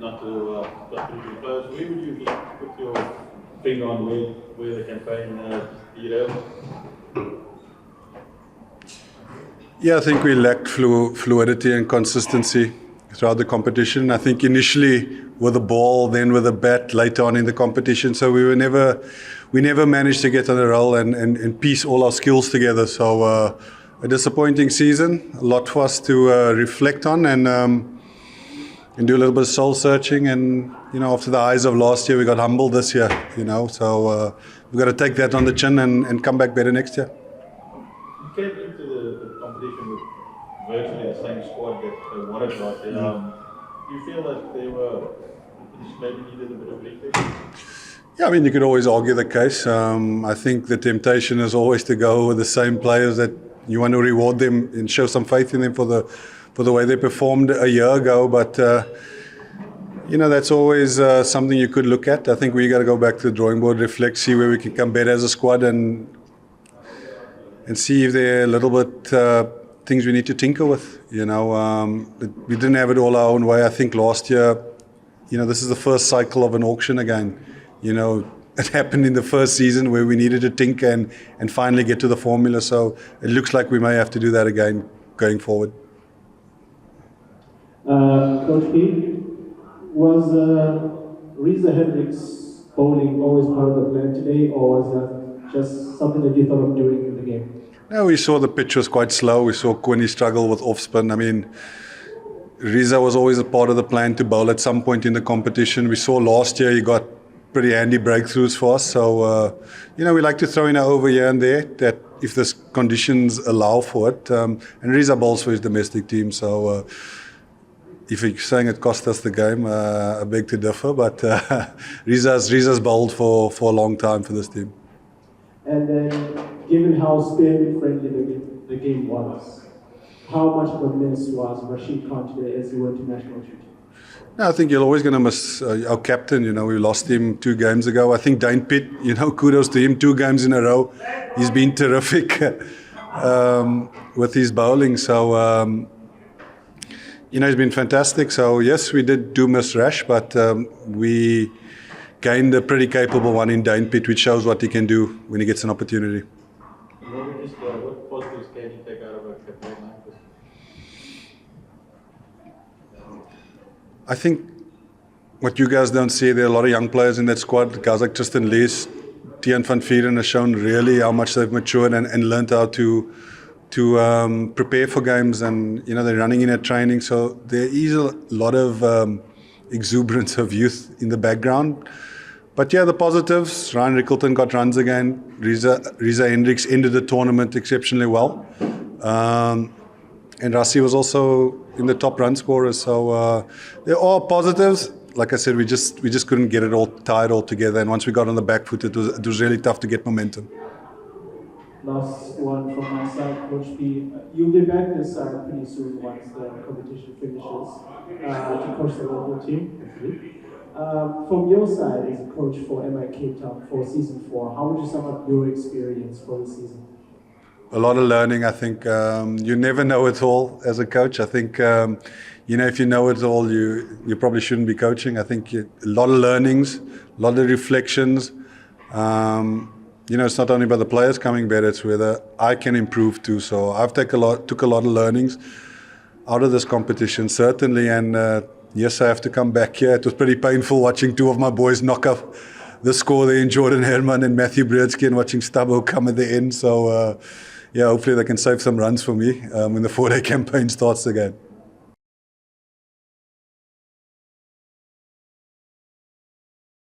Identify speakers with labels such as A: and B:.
A: not to close. Where would you just put your finger on where the campaign derailed?
B: Yeah, I think we lacked fluidity and consistency throughout the competition. I think initially with the ball, then with the bat later on in the competition. So we never managed to get on a roll and piece all our skills together. So a disappointing season, a lot for us to reflect on and do a little bit of soul searching. And after the highs of last year, we got humbled this year. So we've got to take that on the chin and come back better next year.
A: You came into the competition with virtually the same squad that they wanted last year. Do you feel that they maybe needed a bit of reflection?
B: Yeah, I mean, you could always argue the case. I think the temptation is always to go with the same players that you want to reward them and show some faith in them for the way they performed a year ago. But that's always something you could look at. I think we got to go back to the drawing board, reflect, see where we can come better as a squad, and see if there are a little bit things we need to tinker with. We didn't have it all our own way. I think last year, this is the first cycle of an auction again. It happened in the first season where we needed to tinker and finally get to the formula. So it looks like we may have to do that again going forward.
C: Coach P, was Reza Hendricks bowling always part of the plan today, or was that just something that you thought of doing in the game?
B: No, we saw the pitch was quite slow. We saw Quinny struggle with off spin. I mean, Reza was always a part of the plan to bowl at some point in the competition. We saw last year he got pretty handy breakthroughs for us. So, we like to throw in an over here and there that if the conditions allow for it. And Reza bowls for his domestic team. So, if you're saying it cost us the game, I beg to differ. But Reza's bowled for a long time for this team.
C: And then, given how spin-friendly the game was, how much of a miss was Rashid Conte as he went to national duty?
B: No, I think you're always going to miss our captain. We lost him 2 games ago. I think Dane Pitt, kudos to him, 2 games in a row. He's been terrific with his bowling. So, he's been fantastic. So, yes, we did miss Rash, but we gained a pretty capable one in Dane Pitt, which shows what he can do when he gets an opportunity.
A: What positives can you take out of a campaign like this?
B: I think what you guys don't see, there are a lot of young players in that squad. Guys like Tristan Lees, Tian van Vieren have shown really how much they've matured and learned how to prepare for games, and they're running in at training. So there is a lot of exuberance of youth in the background. But yeah, the positives, Ryan Rickleton got runs again. Reza Hendricks ended the tournament exceptionally well. And Rassi was also in the top run scorers. So they're all positives. Like I said, we just couldn't get it all tied all together. And once we got on the back foot, it was really tough to get momentum.
C: Last one from my side, Coach P. You'll be back this side pretty soon once the competition finishes to coach the local team. From your side as a coach for MICT for season 4, how would you sum up your experience for the season?
B: A lot of learning, I think. You never know it all as a coach. I think, if you know it all, you probably shouldn't be coaching. I think a lot of learnings, a lot of reflections. It's not only about the players coming better, it's whether I can improve too. So I've took a lot of learnings out of this competition, certainly. And yes, I have to come back here. It was pretty painful watching 2 of my boys knock up the score there in Jordan Herman and Matthew Breedsky, and watching Stubbo come at the end. So, hopefully they can save some runs for me when the 4-day campaign starts again.